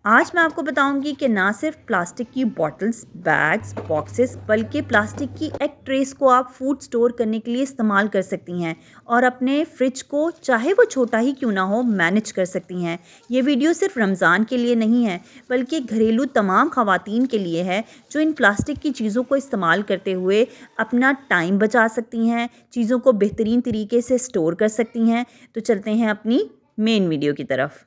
आज मैं आपको बताऊंगी कि ना सिर्फ प्लास्टिक की बॉटल्स, बैग्स, बॉक्सेस बल्कि प्लास्टिक की एक ट्रेस को आप फूड स्टोर करने के लिए इस्तेमाल कर सकती हैं और अपने फ्रिज को चाहे वो छोटा ही क्यों ना हो मैनेज कर सकती हैं। ये वीडियो सिर्फ रमज़ान के लिए नहीं है बल्कि घरेलू तमाम ख़वातीन के लिए है जो इन प्लास्टिक की चीज़ों को इस्तेमाल करते हुए अपना टाइम बचा सकती हैं, चीज़ों को बेहतरीन तरीके से स्टोर कर सकती हैं। तो चलते हैं अपनी मेन वीडियो की तरफ।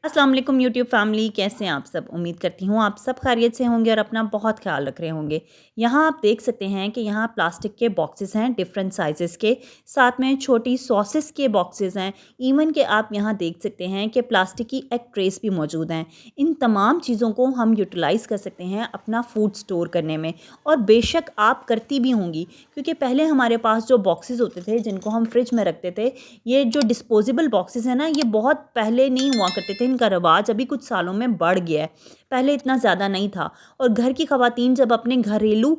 अस्सलाम वालेकुम यूट्यूब फैमिली, कैसे हैं आप सब। उम्मीद करती हूँ आप सब खैरियत से होंगे और अपना बहुत ख्याल रख रहे होंगे। यहाँ आप देख सकते हैं कि यहाँ प्लास्टिक के बॉक्सेस हैं डिफरेंट साइज़ेस के, साथ में छोटी सॉसेस के बॉक्सेस हैं। इवन के आप यहाँ देख सकते हैं कि प्लास्टिक की एक ट्रेस भी मौजूद हैं। इन तमाम चीज़ों को हम यूटिलाइज़ कर सकते हैं अपना फूड स्टोर करने में, और बेशक आप करती भी होंगी क्योंकि पहले हमारे पास जो बॉक्सेस होते थे जिनको हम फ्रिज में रखते थे, ये जो डिस्पोजेबल बॉक्सेस हैं ना, ये बहुत पहले नहीं हुआ करते थे। इनका रवाज अभी कुछ सालों में बढ़ गया है, पहले इतना ज़्यादा नहीं था। और घर की ख़वातीन जब अपने घरेलू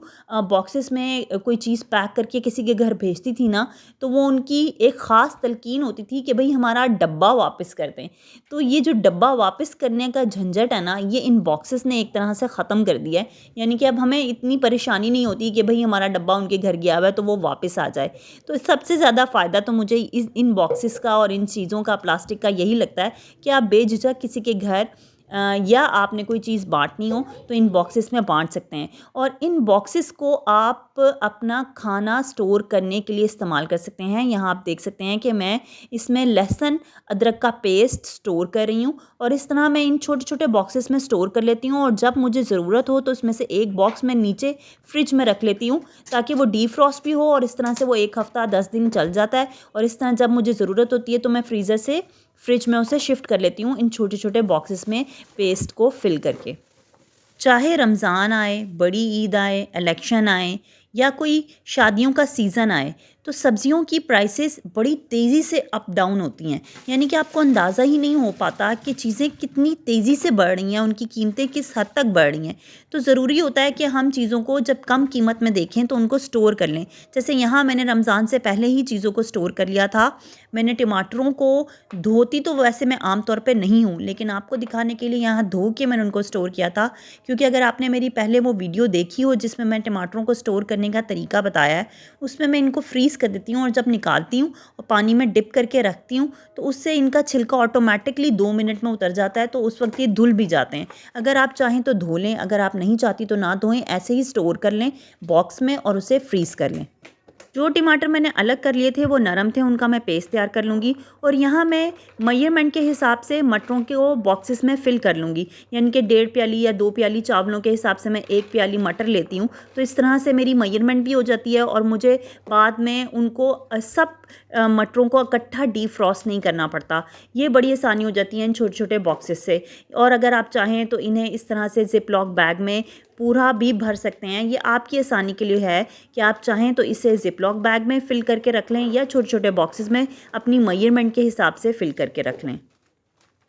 बॉक्सेस में कोई चीज़ पैक करके किसी के घर भेजती थी ना, तो वो उनकी एक ख़ास तलकीन होती थी कि भाई हमारा डब्बा वापस कर दें। तो ये जो डब्बा वापस करने का झंझट है ना, ये इन बॉक्सेस ने एक तरह से ख़त्म कर दिया है। यानी कि अब हमें इतनी परेशानी नहीं होती कि भाई हमारा डब्बा उनके घर गया हुआ है तो वो वापस आ जाए। तो सबसे ज़्यादा फ़ायदा तो मुझे इन बॉक्सेस का और इन चीज़ों का, प्लास्टिक का, यही लगता है कि आप बेझिझक किसी के घर या आपने कोई चीज़ बांटनी हो तो इन बॉक्सेस में बांट सकते हैं। और इन बॉक्सेस को आप अपना खाना स्टोर करने के लिए इस्तेमाल कर सकते हैं। यहाँ आप देख सकते हैं कि मैं इसमें लहसुन अदरक का पेस्ट स्टोर कर रही हूँ, और इस तरह मैं इन छोटे छोटे बॉक्सेस में स्टोर कर लेती हूँ। और जब मुझे ज़रूरत हो तो इसमें से एक बॉक्स मैं नीचे फ्रिज में रख लेती हूँ ताकि वो डीफ्रॉस्ट भी हो, और इस तरह से वो 1 हफ़्ता 10 दिन चल जाता है। और इस तरह जब मुझे ज़रूरत होती है तो मैं फ्रीज़र से फ्रिज में उसे शिफ्ट कर लेती हूँ इन छोटे छोटे बॉक्सेस में पेस्ट को फिल करके। चाहे रमज़ान आए, बड़ी ईद आए, इलेक्शन आए या कोई शादियों का सीज़न आए, तो सब्ज़ियों की प्राइसेस बड़ी तेज़ी से अप डाउन होती हैं। यानी कि आपको अंदाज़ा ही नहीं हो पाता कि चीज़ें कितनी तेज़ी से बढ़ रही हैं, उनकी कीमतें किस हद तक बढ़ रही हैं। तो ज़रूरी होता है कि हम चीज़ों को जब कम कीमत में देखें तो उनको स्टोर कर लें। जैसे यहाँ मैंने रमज़ान से पहले ही चीज़ों को स्टोर कर लिया था। मैंने टमाटरों को धोती तो वैसे मैं आम तौर पे नहीं हूँ, लेकिन आपको दिखाने के लिए यहाँ धो के मैंने उनको स्टोर किया था। क्योंकि अगर आपने मेरी पहले वो वीडियो देखी हो जिसमें मैं टमाटरों को स्टोर करने का तरीका बताया है, उसमें मैं इनको फ्रीज़ कर देती हूँ और जब निकालती हूँ और पानी में डिप करके रखती हूँ तो उससे इनका छिलका ऑटोमेटिकली 2 मिनट में उतर जाता है। तो उस वक्त ये धुल भी जाते हैं। अगर आप चाहें तो धो लें, अगर आप नहीं चाहती तो ना धोएं, ऐसे ही स्टोर कर लें बॉक्स में और उसे फ्रीज़ कर लें। जो टमाटर मैंने अलग कर लिए थे वो नरम थे, उनका मैं पेस्ट तैयार कर लूँगी। और यहाँ मैं मेजरमेंट के हिसाब से मटरों को बॉक्सेस में फ़िल कर लूँगी। यानी कि 1.5 प्याली या 2 प्याली चावलों के हिसाब से मैं 1 प्याली मटर लेती हूँ। तो इस तरह से मेरी मेजरमेंट भी हो जाती है और मुझे बाद में उनको सब मटरों को इकट्ठा डीफ्रॉस्ट नहीं करना पड़ता। ये बड़ी आसानी हो जाती है इन छोटे छोटे बॉक्सेस से। और अगर आप चाहें तो इन्हें इस तरह से ज़िप लॉक बैग में पूरा भी भर सकते हैं। ये आपकी आसानी के लिए है कि आप चाहें तो इसे ज़िप लॉक बैग में फ़िल करके रख लें या छोटे छोटे बॉक्सेस में अपनी मेजरमेंट के हिसाब से फ़िल करके रख लें।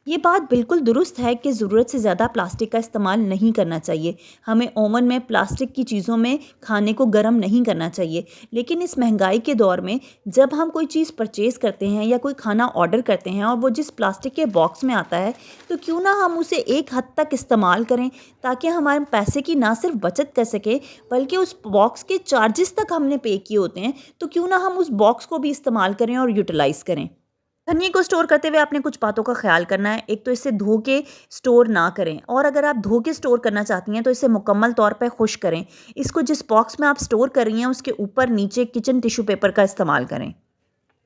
ये बात बिल्कुल दुरुस्त है कि ज़रूरत से ज़्यादा प्लास्टिक का इस्तेमाल नहीं करना चाहिए। हमें ओवन में प्लास्टिक की चीज़ों में खाने को गर्म नहीं करना चाहिए। लेकिन इस महंगाई के दौर में जब हम कोई चीज़ परचेज़ करते हैं या कोई खाना ऑर्डर करते हैं और वो जिस प्लास्टिक के बॉक्स में आता है, तो क्यों ना हम उसे एक हद तक इस्तेमाल करें ताकि हमारे पैसे की ना सिर्फ बचत कर सके बल्कि उस बॉक्स के चार्जेस तक हमने पे किए होते हैं, तो क्यों ना हम उस बॉक्स को भी इस्तेमाल करें और यूटिलाइज़ करें। धनिए को स्टोर करते हुए आपने कुछ बातों का ख्याल करना है। एक तो इसे धो के स्टोर ना करें, और अगर आप धो के स्टोर करना चाहती हैं तो इसे मुकम्मल तौर पे खुश्क करें। इसको जिस बॉक्स में आप स्टोर कर रही हैं उसके ऊपर नीचे किचन टिश्यू पेपर का इस्तेमाल करें।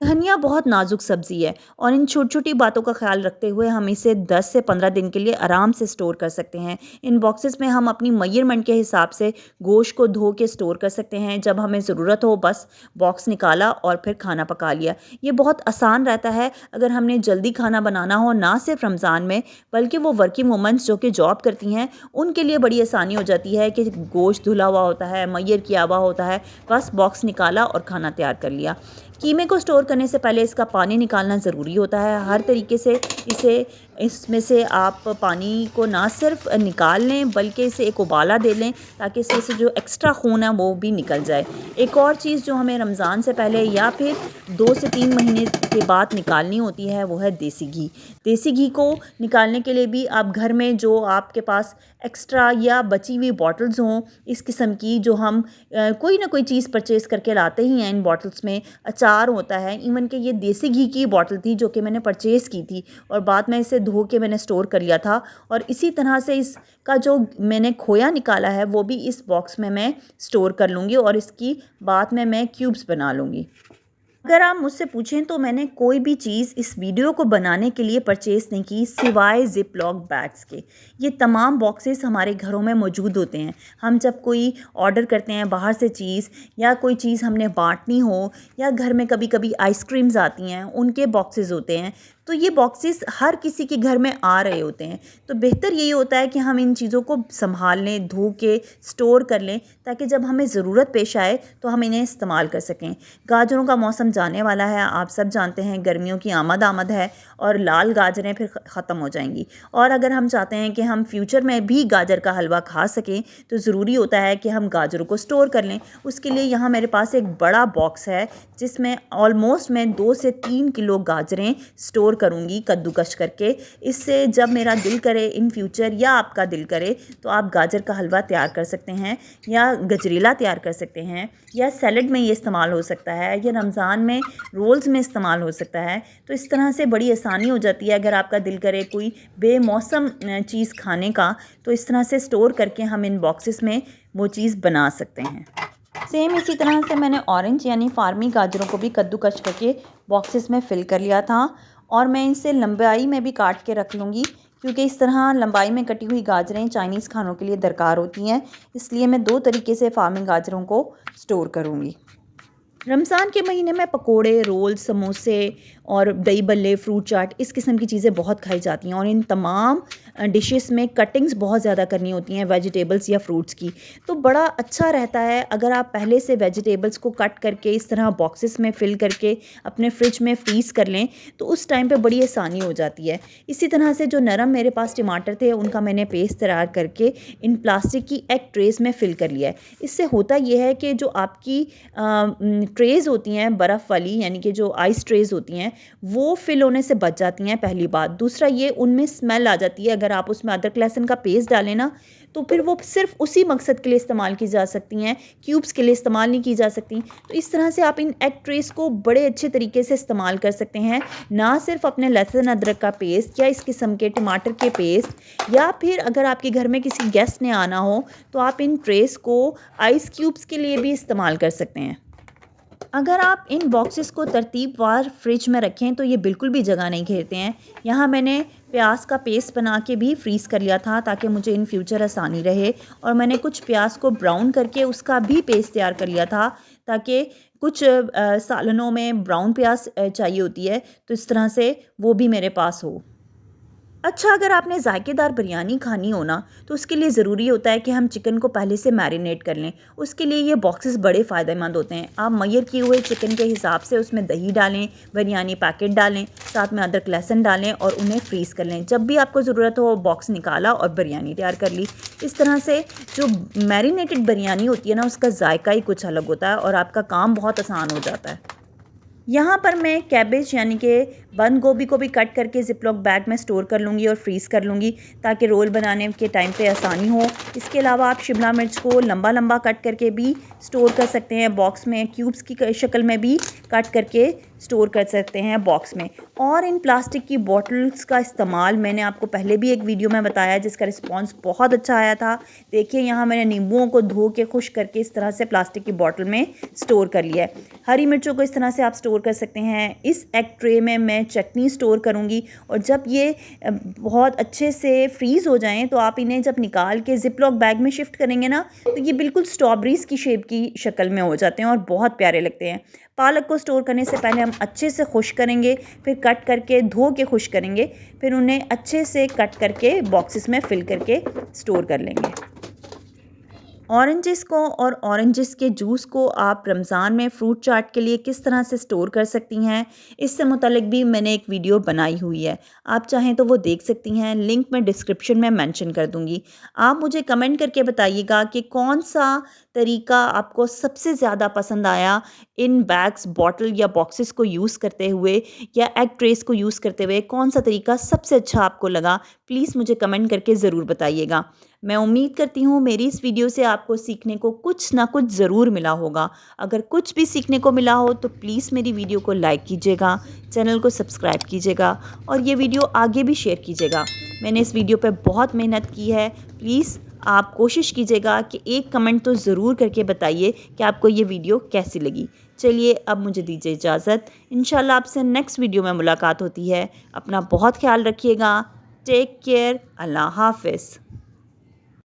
धनिया बहुत नाजुक सब्ज़ी है और इन छोटी-छोटी बातों का ख्याल रखते हुए हम इसे 10 से 15 दिन के लिए आराम से स्टोर कर सकते हैं। इन बॉक्सेस में हम अपनी मेजरमेंट के हिसाब से गोश्त को धो के स्टोर कर सकते हैं। जब हमें ज़रूरत हो बस बॉक्स निकाला और फिर खाना पका लिया। ये बहुत आसान रहता है अगर हमने जल्दी खाना बनाना हो, ना सिर्फ रमज़ान में बल्कि वो वर्किंग वुमेन्स जो कि जॉब करती हैं उनके लिए बड़ी आसानी हो जाती है कि गोश्त धुला हुआ होता है, मय्यर किया हुआ होता है, बस बॉक्स निकाला और खाना तैयार कर लिया। कीमे को स्टोर करने से पहले इसका पानी निकालना ज़रूरी होता है। हर तरीके से इसे इसमें से आप पानी को ना सिर्फ निकाल लें बल्कि इसे एक उबाला दे लें ताकि इससे से जो एक्स्ट्रा खून है वो भी निकल जाए। एक और चीज़ जो हमें रमज़ान से पहले या फिर 2 से 3 महीने के बाद निकालनी होती है वो है देसी घी। देसी घी को निकालने के लिए भी आप घर में जो आपके पास एक्स्ट्रा या बची हुई बॉटल्स हों इस किस्म की, जो हम कोई ना कोई चीज़ परचेज़ करके लाते ही हैं इन बॉटल्स में, अचार होता है, इवन कि ये देसी घी की बॉटल थी जो कि मैंने परचेज़ की थी और बाद में इसे धो के मैंने स्टोर कर लिया था। और इसी तरह से इसका जो मैंने खोया निकाला है वो भी इस बॉक्स में मैं स्टोर कर लूँगी और इसकी बाद में मैं क्यूब्स बना लूँगी। अगर आप मुझसे पूछें तो मैंने कोई भी चीज़ इस वीडियो को बनाने के लिए परचेज़ नहीं की सिवाय ज़िप लॉक बैग्स के। ये तमाम बॉक्सेस हमारे घरों में मौजूद होते हैं। हम जब कोई ऑर्डर करते हैं बाहर से चीज़ या कोई चीज़ हमने बांटनी हो या घर में कभी कभी आइसक्रीम्स आती हैं उनके बॉक्सेस होते हैं, तो ये बॉक्सेस हर किसी के घर में आ रहे होते हैं। तो बेहतर यही होता है कि हम इन चीज़ों को संभाल लें, धो के स्टोर कर लें ताकि जब हमें ज़रूरत पेश आए तो हम इन्हें इस्तेमाल कर सकें। गाजरों का मौसम जाने वाला है, आप सब जानते हैं गर्मियों की आमद है और लाल गाजरें फिर ख़त्म हो जाएंगी। और अगर हम चाहते हैं कि हम फ्यूचर में भी गाजर का हलवा खा सकें तो ज़रूरी होता है कि हम गाजरों को स्टोर कर लें। उसके लिए यहाँ मेरे पास एक बड़ा बॉक्स है जिसमें ऑलमोस्ट मैं 2 से 3 किलो गाजरें स्टोर करूँगी कद्दूकश करके। इससे जब मेरा दिल करे इन फ्यूचर या आपका दिल करे तो आप गाजर का हलवा तैयार कर सकते हैं या गजरेला तैयार कर सकते हैं या सैलड में ये इस्तेमाल हो सकता है या रमज़ान में रोल्स में इस्तेमाल हो सकता है। तो इस तरह से बड़ी आसानी हो जाती है अगर आपका दिल करे कोई बेमौसम चीज़ खाने का, तो इस तरह से स्टोर करके हम इन बॉक्सेस में वो चीज़ बना सकते हैं। सेम इसी तरह से मैंने ऑरेंज यानी फार्मी गाजरों को भी कद्दूकश करके बॉक्सेस में फ़िल कर लिया था और मैं इनसे लंबाई में भी काट के रख लूँगी क्योंकि इस तरह लंबाई में कटी हुई गाजरें चाइनीज़ खानों के लिए दरकार होती हैं। इसलिए मैं 2 तरीके से फार्मी गाजरों को स्टोर करूँगी। रमज़ान के महीने में पकोड़े, रोल, समोसे और दही बल्ले, फ्रूट चाट इस किस्म की चीज़ें बहुत खाई जाती हैं और इन तमाम डिशेस में कटिंग्स बहुत ज़्यादा करनी होती हैं वेजिटेबल्स या फ्रूट्स की। तो बड़ा अच्छा रहता है अगर आप पहले से वेजिटेबल्स को कट करके इस तरह बॉक्सेस में फ़िल करके अपने फ्रिज में फ्रीज़ कर लें तो उस टाइम पे बड़ी आसानी हो जाती है। इसी तरह से जो नरम मेरे पास टमाटर थे उनका मैंने पेस्ट तैयार करके इन प्लास्टिक की एक ट्रेस में फ़िल कर लिया है। इससे होता ये है कि जो आपकी ट्रेज़ होती हैं बर्फ़ वाली यानी कि जो आइस ट्रेज़ होती हैं वो फ़िल होने से बच जाती हैं, पहली बात। दूसरा ये उनमें स्मेल आ जाती है, अगर आप उसमें अदरक लहसुन का पेस्ट डालें ना तो फिर वो सिर्फ उसी मकसद के लिए इस्तेमाल की जा सकती हैं, क्यूब्स के लिए इस्तेमाल नहीं की जा सकती। तो इस तरह से आप इन एग ट्रेस को बड़े अच्छे तरीके से इस्तेमाल कर सकते हैं, ना सिर्फ अपने लहसुन अदरक का पेस्ट या इस किस्म के टमाटर के पेस्ट, या फिर अगर आपके घर में किसी गेस्ट ने आना हो तो आप इन ट्रेस को आइस क्यूब्स के लिए भी इस्तेमाल कर सकते हैं। अगर आप इन बॉक्सेस को तरतीबवार फ्रिज में रखें तो ये बिल्कुल भी जगह नहीं घेरते हैं। यहाँ मैंने प्याज का पेस्ट बना के भी फ्रीज़ कर लिया था ताकि मुझे इन फ्यूचर आसानी रहे, और मैंने कुछ प्याज को ब्राउन करके उसका भी पेस्ट तैयार कर लिया था ताकि कुछ सालनों में ब्राउन प्याज चाहिए होती है, तो इस तरह से वो भी मेरे पास हो। अच्छा, अगर आपने जायकेदार बिरयानी खानी हो ना तो उसके लिए ज़रूरी होता है कि हम चिकन को पहले से मैरिनेट कर लें। उसके लिए ये बॉक्सेस बड़े फ़ायदेमंद होते हैं। आप मैयर किए हुए चिकन के हिसाब से उसमें दही डालें, बिरयानी पैकेट डालें, साथ में अदरक लहसुन डालें और उन्हें फ्रीज़ कर लें। जब भी आपको ज़रूरत हो बॉक्स निकाला और बिरयानी तैयार कर ली। इस तरह से जो मैरिनेटेड बिरयानी होती है ना उसका जायका ही कुछ अलग होता है और आपका काम बहुत आसान हो जाता है। यहाँ पर मैं कैबेज यानी कि बंद गोभी को भी कट करके ज़िपलॉक बैग में स्टोर कर लूँगी और फ्रीज़ कर लूँगी ताकि रोल बनाने के टाइम पे आसानी हो। इसके अलावा आप शिमला मिर्च को लंबा लंबा कट करके भी स्टोर कर सकते हैं बॉक्स में, क्यूब्स की शक्ल में भी कट करके स्टोर कर सकते हैं बॉक्स में। और इन प्लास्टिक की बॉटल्स का इस्तेमाल मैंने आपको पहले भी एक वीडियो में बताया जिसका रिस्पॉन्स बहुत अच्छा आया था। देखिए यहाँ मैंने नींबुओं को धो के खुश करके इस तरह से प्लास्टिक की बॉटल में स्टोर कर लिया है। हरी मिर्चों को इस तरह से आप स्टोर कर सकते हैं। इस एग ट्रे में मैं चटनी स्टोर करूँगी और जब ये बहुत अच्छे से फ्रीज़ हो जाएँ तो आप इन्हें जब निकाल के ज़िपलॉक बैग में शिफ्ट करेंगे ना तो ये बिल्कुल स्ट्रॉबेरीज़ की शेप की शक्ल में हो जाते हैं और बहुत प्यारे लगते हैं। पालक को स्टोर करने से पहले हम अच्छे से खुश करेंगे, फिर कट करके धो के खुश करेंगे, फिर उन्हें अच्छे से कट करके बॉक्सेस में फ़िल करके स्टोर कर लेंगे। ऑरेंजेस को और ऑरेंजेस के जूस को आप रमज़ान में फ्रूट चाट के लिए किस तरह से स्टोर कर सकती हैं, इससे मुतालिक भी मैंने एक वीडियो बनाई हुई है। आप चाहें तो वो देख सकती हैं, लिंक मैं डिस्क्रिप्शन में मेंशन कर दूँगी। आप मुझे कमेंट करके बताइएगा कि कौन-सा तरीका आपको सबसे ज़्यादा पसंद आया इन बैग्स, बॉटल या बॉक्सेस को यूज़ करते हुए या एग ट्रेस को यूज़ करते हुए कौन-सा तरीका सबसे अच्छा आपको लगा? प्लीज़ मुझे कमेंट करके ज़रूर बताइएगा। मैं उम्मीद करती हूँ मेरी इस वीडियो से आपको सीखने को कुछ ना कुछ ज़रूर मिला होगा। अगर कुछ भी सीखने को मिला हो तो प्लीज़ मेरी वीडियो को लाइक कीजिएगा, चैनल को सब्सक्राइब कीजिएगा और ये वीडियो आगे भी शेयर कीजिएगा। मैंने इस वीडियो पे बहुत मेहनत की है। प्लीज़ आप कोशिश कीजिएगा कि एक कमेंट तो ज़रूर करके बताइए कि आपको ये वीडियो कैसी लगी। चलिए अब मुझे दीजिए इजाज़त। इंशाल्लाह आपसे नेक्स्ट वीडियो में मुलाकात होती है। अपना बहुत ख्याल रखिएगा। Take care. अल्लाह हाफ़िज़।